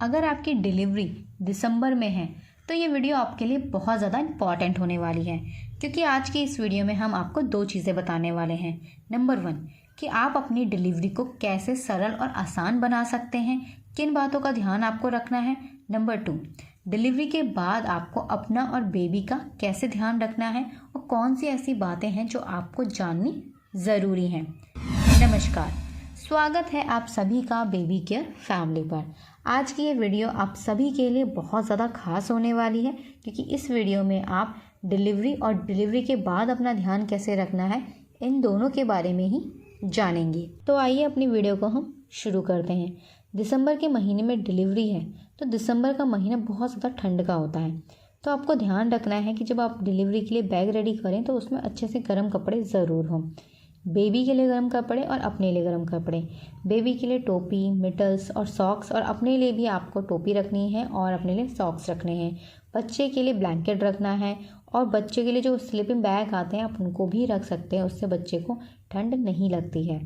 अगर आपकी डिलीवरी दिसंबर में है तो ये वीडियो आपके लिए बहुत ज़्यादा इम्पॉर्टेंट होने वाली है, क्योंकि आज की इस वीडियो में हम आपको 2 चीज़ें बताने वाले हैं। नंबर 1 कि आप अपनी डिलीवरी को कैसे सरल और आसान बना सकते हैं, किन बातों का ध्यान आपको रखना है। नंबर 2 डिलीवरी के बाद आपको अपना और बेबी का कैसे ध्यान रखना है और कौन सी ऐसी बातें हैं जो आपको जाननी ज़रूरी हैं। नमस्कार, स्वागत है आप सभी का बेबी केयर फैमिली पर। आज की ये वीडियो आप सभी के लिए बहुत ज़्यादा खास होने वाली है, क्योंकि इस वीडियो में आप डिलीवरी और डिलीवरी के बाद अपना ध्यान कैसे रखना है, इन दोनों के बारे में ही जानेंगे। तो आइए अपनी वीडियो को हम शुरू करते हैं। दिसंबर के महीने में डिलीवरी है, तो दिसंबर का महीना बहुत ज़्यादा ठंड का होता है। तो आपको ध्यान रखना है कि जब आप डिलीवरी के लिए बैग रेडी करें तो उसमें अच्छे से गर्म कपड़े ज़रूर हों। बेबी के लिए गर्म कपड़े और अपने लिए गर्म कपड़े। बेबी के लिए टोपी, मिटल्स और सॉक्स, और अपने लिए भी आपको टोपी रखनी है और अपने लिए सॉक्स रखने हैं। बच्चे के लिए ब्लैंकेट रखना है, और बच्चे के लिए जो स्लीपिंग बैग आते हैं आप उनको भी रख सकते हैं, उससे बच्चे को ठंड नहीं लगती है।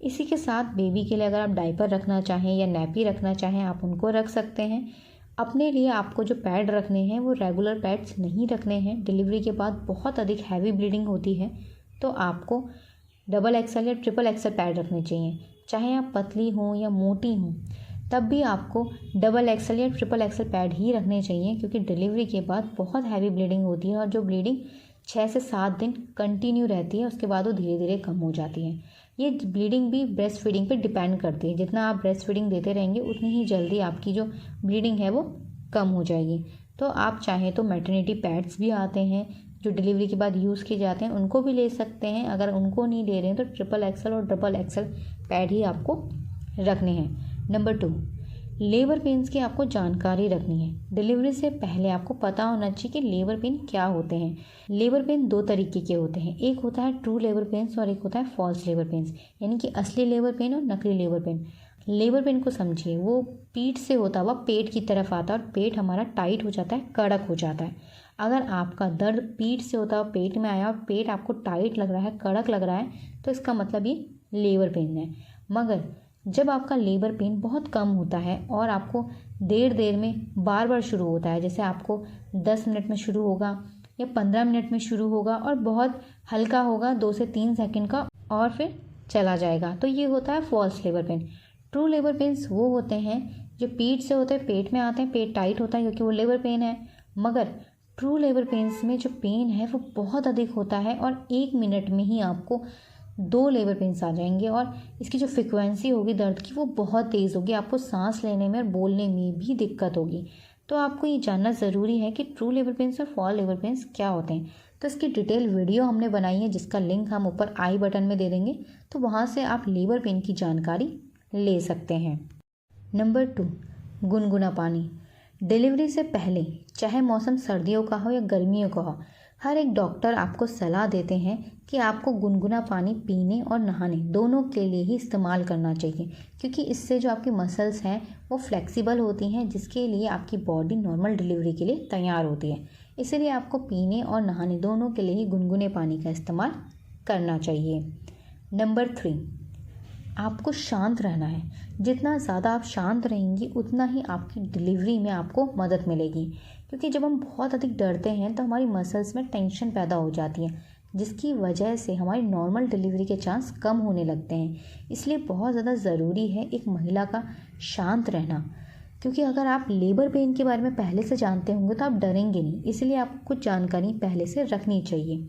इसी के साथ बेबी के लिए अगर आप डायपर रखना चाहें या नैपी रखना चाहें आप उनको रख सकते हैं। अपने लिए आपको जो पैड रखने हैं वो रेगुलर पैड्स नहीं रखने हैं। डिलीवरी के बाद बहुत अधिक हैवी ब्लीडिंग होती है, तो आपको डबल एक्सल या ट्रिपल एक्सल पैड रखने चाहिए। चाहे आप पतली हों या मोटी हों, तब भी आपको डबल एक्सल या ट्रिपल एक्सल पैड ही रखने चाहिए, क्योंकि डिलीवरी के बाद बहुत हैवी ब्लीडिंग होती है और जो ब्लीडिंग 6 से 7 दिन कंटिन्यू रहती है, उसके बाद वो धीरे धीरे कम हो जाती है। ये ब्लीडिंग भी ब्रेस्ट फीडिंग पर डिपेंड करती है। जितना आप ब्रेस्ट फीडिंग देते रहेंगे उतनी ही जल्दी आपकी जो ब्लीडिंग है वो कम हो जाएगी। तो आप चाहें तो मैटरनिटी पैड्स भी आते हैं जो डिलीवरी के बाद यूज़ किए जाते हैं, उनको भी ले सकते हैं। अगर उनको नहीं ले रहे हैं तो ट्रिपल एक्सल और डबल एक्सल पैड ही आपको रखने हैं। नंबर 2 लेबर पेन्स की आपको जानकारी रखनी है। डिलीवरी से पहले आपको पता होना चाहिए कि लेबर पेन क्या होते हैं। लेबर पेन 2 तरीके के होते हैं, एक होता है ट्रू लेबर पेन्स और एक होता है फॉल्स लेबर पेन्स, यानी कि असली लेबर पेन और नकली लेबर पेन। लेबर पेन को समझिए, वो पीठ से होता हुआ पेट की तरफ आता है और पेट हमारा टाइट हो जाता है, कड़क हो जाता है। अगर आपका दर्द पीठ से होता हुआ पेट में आया और पेट आपको टाइट लग रहा है, कड़क लग रहा है, तो इसका मतलब ये लेबर पेन है। मगर जब आपका लेबर पेन बहुत कम होता है और आपको देर में बार बार शुरू होता है, जैसे आपको 10 मिनट में शुरू होगा या 15 मिनट में शुरू होगा और बहुत हल्का होगा 2 से 3 सेकंड का और फिर चला जाएगा, तो ये होता है false labour pain. True labour pains वो होते हैं जो पीठ से होते हैं, पेट में आते हैं, पेट टाइट होता है क्योंकि वो लेबर पेन है। मगर ट्रू लेबर पेन्स में जो पेन है वो बहुत अधिक होता है और 1 मिनट में ही आपको 2 लेबर पेन्स आ जाएंगे, और इसकी जो फ्रिक्वेंसी होगी दर्द की वो बहुत तेज़ होगी। आपको सांस लेने में और बोलने में भी दिक्कत होगी। तो आपको ये जानना ज़रूरी है कि ट्रू लेबर पेन्स और फॉल्स लेबर पेन्स क्या होते हैं। तो इसकी डिटेल वीडियो हमने बनाई है, जिसका लिंक हम ऊपर आई बटन में दे देंगे, तो वहाँ से आप लेबर पेन की जानकारी ले सकते हैं। नंबर 2 गुनगुना पानी। डिलीवरी से पहले, चाहे मौसम सर्दियों का हो या गर्मियों का हो, हर एक डॉक्टर आपको सलाह देते हैं कि आपको गुनगुना पानी पीने और नहाने दोनों के लिए ही इस्तेमाल करना चाहिए, क्योंकि इससे जो आपकी मसल्स हैं वो फ्लेक्सिबल होती हैं, जिसके लिए आपकी बॉडी नॉर्मल डिलीवरी के लिए तैयार होती है। इसीलिए आपको पीने और नहाने दोनों के लिए ही गुनगुने पानी का इस्तेमाल करना चाहिए। नंबर 3 आपको शांत रहना है। जितना ज़्यादा आप शांत रहेंगी उतना ही आपकी डिलीवरी में आपको मदद मिलेगी, क्योंकि जब हम बहुत अधिक डरते हैं तो हमारी मसल्स में टेंशन पैदा हो जाती है, जिसकी वजह से हमारी नॉर्मल डिलीवरी के चांस कम होने लगते हैं। इसलिए बहुत ज़्यादा ज़रूरी है एक महिला का शांत रहना, क्योंकि अगर आप लेबर पेन के बारे में पहले से जानते होंगे तो आप डरेंगे नहीं। इसलिए आपको कुछ जानकारी पहले से रखनी चाहिए।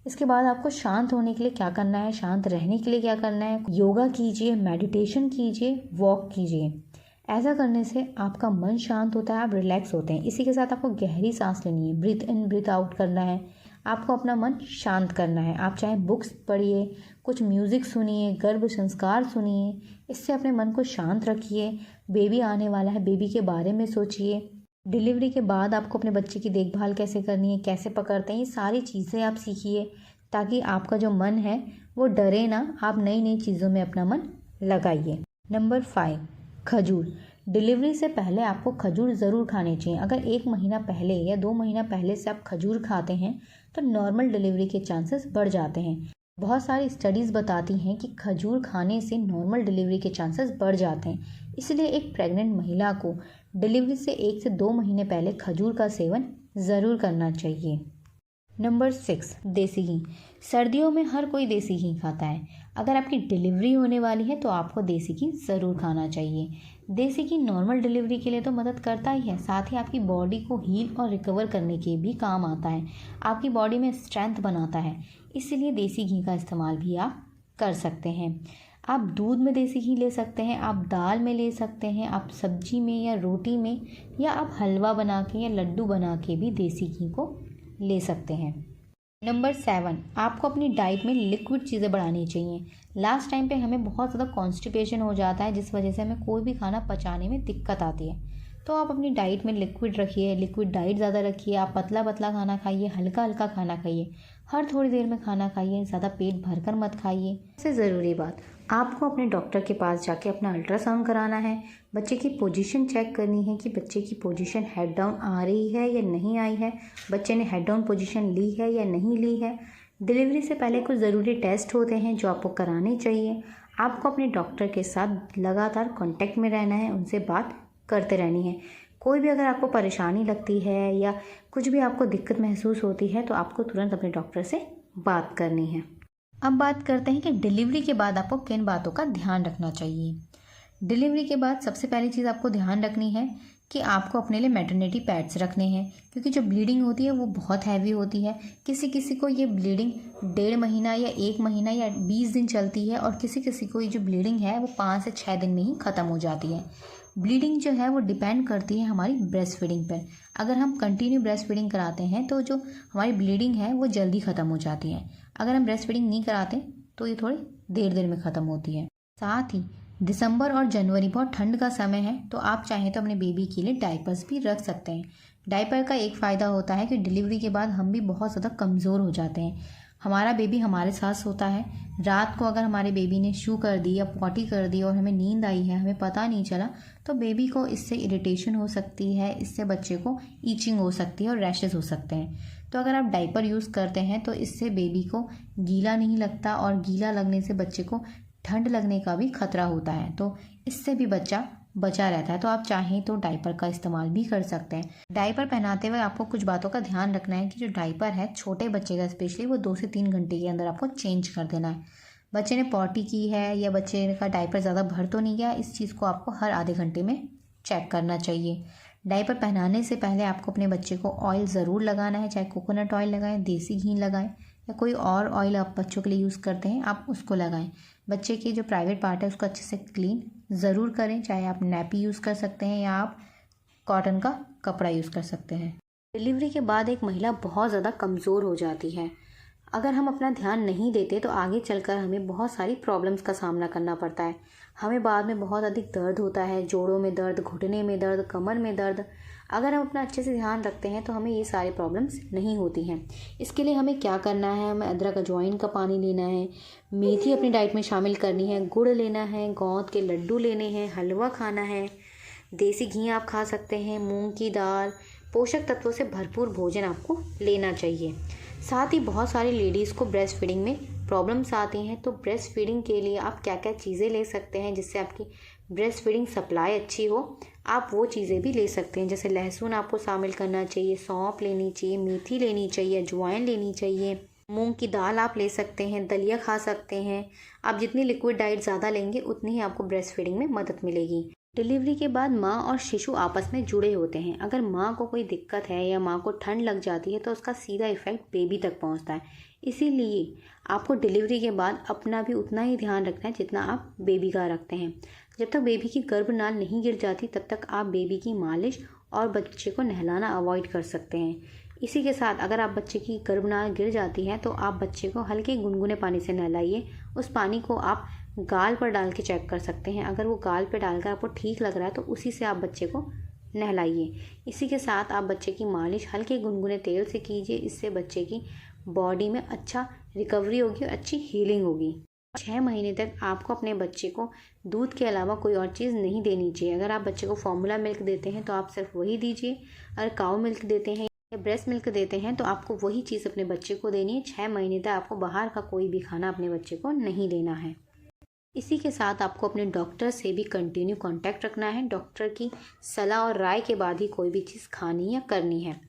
इसके बाद आपको शांत होने के लिए क्या करना है, शांत रहने के लिए क्या करना है, योगा कीजिए, मेडिटेशन कीजिए, वॉक कीजिए। ऐसा करने से आपका मन शांत होता है, आप रिलैक्स होते हैं। इसी के साथ आपको गहरी सांस लेनी है, ब्रीथ इन ब्रीथ आउट करना है, आपको अपना मन शांत करना है। आप चाहे बुक्स पढ़िए, कुछ म्यूज़िक सुनिए, गर्भ संस्कार सुनिए, इससे अपने मन को शांत रखिए। बेबी आने वाला है, बेबी के बारे में सोचिए। डिलीवरी के बाद आपको अपने बच्चे की देखभाल कैसे करनी है, कैसे पकड़ते हैं, ये सारी चीज़ें आप सीखिए, ताकि आपका जो मन है वो डरे ना, आप नई नई चीज़ों में अपना मन लगाइए। नंबर 5 खजूर। डिलीवरी से पहले आपको खजूर ज़रूर खाने चाहिए। अगर 1 महीना पहले या 2 महीना पहले से आप खजूर खाते हैं तो नॉर्मल डिलीवरी के चांसेस बढ़ जाते हैं। बहुत सारी स्टडीज़ बताती हैं कि खजूर खाने से नॉर्मल डिलीवरी के चांसेस बढ़ जाते हैं। इसलिए एक प्रेग्नेंट महिला को डिलीवरी से 1 से 2 महीने पहले खजूर का सेवन ज़रूर करना चाहिए। नंबर 6, देसी घी। सर्दियों में हर कोई देसी घी खाता है। अगर आपकी डिलीवरी होने वाली है तो आपको देसी घी ज़रूर खाना चाहिए। देसी घी नॉर्मल डिलीवरी के लिए तो मदद करता ही है, साथ ही आपकी बॉडी को हील और रिकवर करने के भी काम आता है। आपकी बॉडी में स्ट्रेंथ बनाता है, इसीलिए देसी घी का इस्तेमाल भी आप कर सकते हैं। आप दूध में देसी घी ले सकते हैं, आप दाल में ले सकते हैं, आप सब्जी में या रोटी में, या आप हलवा बना के या लड्डू बना के भी देसी घी को ले सकते हैं। नंबर 7, आपको अपनी डाइट में लिक्विड चीज़ें बढ़ानी चाहिए। लास्ट टाइम पे हमें बहुत ज़्यादा कॉन्स्टिपेशन हो जाता है, जिस वजह से हमें कोई भी खाना पचाने में दिक्कत आती है। तो आप अपनी डाइट में लिक्विड रखिए, लिक्विड डाइट ज़्यादा रखिए। आप पतला पतला खाना खाइए, हल्का हल्का खाना खाइए, हर थोड़ी देर में खाना खाइए, ज़्यादा पेट भरकर मत खाइए। सबसे ज़रूरी बात, आपको अपने डॉक्टर के पास जाके अपना अल्ट्रासाउंड कराना है, बच्चे की पोजीशन चेक करनी है कि बच्चे की पोजीशन हेड डाउन आ रही है या नहीं आई है, बच्चे ने हेड डाउन पोजीशन ली है या नहीं ली है। डिलीवरी से पहले कुछ ज़रूरी टेस्ट होते हैं जो आपको कराने चाहिए। आपको अपने डॉक्टर के साथ लगातार कांटेक्ट में रहना है, उनसे बात करते रहनी है। कोई भी अगर आपको परेशानी लगती है या कुछ भी आपको दिक्कत महसूस होती है तो आपको तुरंत अपने डॉक्टर से बात करनी है। अब बात करते हैं कि डिलीवरी के बाद आपको किन बातों का ध्यान रखना चाहिए। डिलीवरी के बाद सबसे पहली चीज़ आपको ध्यान रखनी है कि आपको अपने लिए मैटरनिटी पैड्स रखने हैं, क्योंकि जो ब्लीडिंग होती है वो बहुत हैवी होती है। किसी किसी को ये ब्लीडिंग 1.5 महीना या 1 महीना या 20 दिन चलती है, और किसी किसी को ये जो ब्लीडिंग है वो 5 से 6 दिन में ही ख़त्म हो जाती है। ब्लीडिंग जो है वो डिपेंड करती है हमारी ब्रेस्ट फीडिंग पर। अगर हम कंटिन्यू ब्रेस्ट फीडिंग कराते हैं तो जो हमारी ब्लीडिंग है वो जल्दी ख़त्म हो जाती है। अगर हम ब्रेस्ट फीडिंग नहीं कराते तो ये थोड़ी देर में ख़त्म होती है। साथ ही दिसंबर और जनवरी बहुत ठंड का समय है, तो आप चाहें तो अपने बेबी के लिए डायपर्स भी रख सकते हैं। डायपर का एक फ़ायदा होता है कि डिलीवरी के बाद हम भी बहुत ज़्यादा कमज़ोर हो जाते हैं। हमारा बेबी हमारे साथ सोता है, रात को अगर हमारे बेबी ने शू कर दी या पॉटी कर दी और हमें नींद आई है, हमें पता नहीं चला, तो बेबी को इससे इरिटेशन हो सकती है, इससे बच्चे को ईचिंग हो सकती है और रैशेज़ हो सकते हैं। तो अगर आप डायपर यूज़ करते हैं तो इससे बेबी को गीला नहीं लगता, और गीला लगने से बच्चे को ठंड लगने का भी खतरा होता है, तो इससे भी बच्चा बचा रहता है। तो आप चाहें तो डायपर का इस्तेमाल भी कर सकते हैं। डायपर पहनाते हुए आपको कुछ बातों का ध्यान रखना है कि जो डायपर है छोटे बच्चे का स्पेशली, वो 2 से 3 घंटे के अंदर आपको चेंज कर देना है। बच्चे ने पॉटी की है या बच्चे का डायपर ज़्यादा भर तो नहीं गया, इस चीज़ को आपको हर आधे घंटे में चेक करना चाहिए। डायपर पहनाने से पहले आपको अपने बच्चे को ऑयल ज़रूर लगाना है, चाहे कोकोनट ऑयल लगाएं, देसी घी लगाएं, या कोई और ऑयल आप बच्चों के लिए यूज़ करते हैं आप उसको लगाएं। बच्चे की जो प्राइवेट पार्ट है उसको अच्छे से क्लीन ज़रूर करें, चाहे आप नैपी यूज़ कर सकते हैं या आप कॉटन का कपड़ा यूज़ कर सकते हैं। डिलीवरी के बाद एक महिला बहुत ज़्यादा कमज़ोर हो जाती है। अगर हम अपना ध्यान नहीं देते तो आगे चलकर हमें बहुत सारी प्रॉब्लम्स का सामना करना पड़ता है। हमें बाद में बहुत अधिक दर्द होता है, जोड़ों में दर्द, घुटने में दर्द, कमर में दर्द। अगर हम अपना अच्छे से ध्यान रखते हैं तो हमें ये सारी प्रॉब्लम्स नहीं होती हैं। इसके लिए हमें क्या करना है, हमें अदरक अजवाइन का पानी लेना है, मेथी अपनी डाइट में शामिल करनी है, गुड़ लेना है, गोंद के लड्डू लेने हैं, हलवा खाना है, देसी घी आप खा सकते हैं, मूंग की दाल, पोषक तत्वों से भरपूर भोजन आपको लेना चाहिए। साथ ही बहुत सारी लेडीज़ को ब्रेस्ट फीडिंग में प्रॉब्लम्स आती हैं, तो ब्रेस्ट फीडिंग के लिए आप क्या क्या चीज़ें ले सकते हैं जिससे आपकी ब्रेस्ट फीडिंग सप्लाई अच्छी हो, आप वो चीज़ें भी ले सकते हैं। जैसे लहसुन आपको शामिल करना चाहिए, सौंफ लेनी चाहिए, मेथी लेनी चाहिए, अजवाइन लेनी चाहिए, मूंग की दाल आप ले सकते हैं, दलिया खा सकते हैं। आप जितनी लिक्विड डाइट ज़्यादा लेंगे उतनी ही आपको ब्रेस्ट फीडिंग में मदद मिलेगी। डिलीवरी के बाद माँ और शिशु आपस में जुड़े होते हैं। अगर माँ को कोई दिक्कत है या माँ को ठंड लग जाती है तो उसका सीधा इफेक्ट बेबी तक पहुँचता है। इसीलिए आपको डिलीवरी के बाद अपना भी उतना ही ध्यान रखना है जितना आप बेबी का रखते हैं। जब तक बेबी की गर्भनाल नहीं गिर जाती तब तक आप बेबी की मालिश और बच्चे को नहलाना अवॉइड कर सकते हैं। इसी के साथ अगर आप बच्चे की गर्भनाल गिर जाती है तो आप बच्चे को हल्के गुनगुने पानी से नहलाइए। उस पानी को आप गाल पर डाल के चेक कर सकते हैं। अगर वो गाल पर डालकर आपको ठीक लग रहा है तो उसी से आप बच्चे को नहलाइए। इसी के साथ आप बच्चे की मालिश हल्के गुनगुने तेल से कीजिए। इससे बच्चे की बॉडी में अच्छा रिकवरी होगी और अच्छी हीलिंग होगी। 6 महीने तक आपको अपने बच्चे को दूध के अलावा कोई और चीज़ नहीं देनी चाहिए। अगर आप बच्चे को फॉर्मूला मिल्क देते हैं तो आप सिर्फ वही दीजिए। अगर काऊ मिल्क देते हैं या ब्रेस्ट मिल्क देते हैं तो आपको वही चीज़ अपने बच्चे को देनी है। 6 महीने तक आपको बाहर का कोई भी खाना अपने बच्चे को नहीं देना है। इसी के साथ आपको अपने डॉक्टर से भी कंटिन्यू कांटेक्ट रखना है। डॉक्टर की सलाह और राय के बाद ही कोई भी चीज़ खानी या करनी है।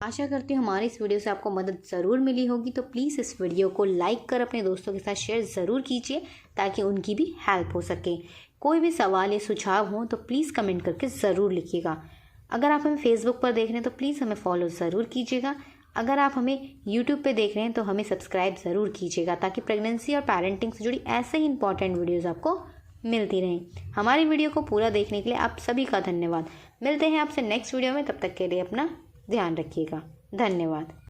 आशा करती हूँ हमारी इस वीडियो से आपको मदद ज़रूर मिली होगी। तो प्लीज़ इस वीडियो को लाइक कर अपने दोस्तों के साथ शेयर ज़रूर कीजिए ताकि उनकी भी हेल्प हो सके। कोई भी सवाल या सुझाव हो तो प्लीज़ कमेंट करके ज़रूर लिखिएगा। अगर आप हमें फेसबुक पर देख रहे हैं तो प्लीज़ हमें फॉलो ज़रूर कीजिएगा। अगर आप हमें यूट्यूब पे देख रहे हैं तो हमें सब्सक्राइब ज़रूर कीजिएगा ताकि प्रेगनेंसी और पेरेंटिंग से जुड़ी ऐसे ही इंपॉर्टेंट वीडियोज़ आपको मिलती रहें। हमारी वीडियो को पूरा देखने के लिए आप सभी का धन्यवाद। मिलते हैं आपसे नेक्स्ट वीडियो में, तब तक के लिए अपना ध्यान रखिएगा। धन्यवाद।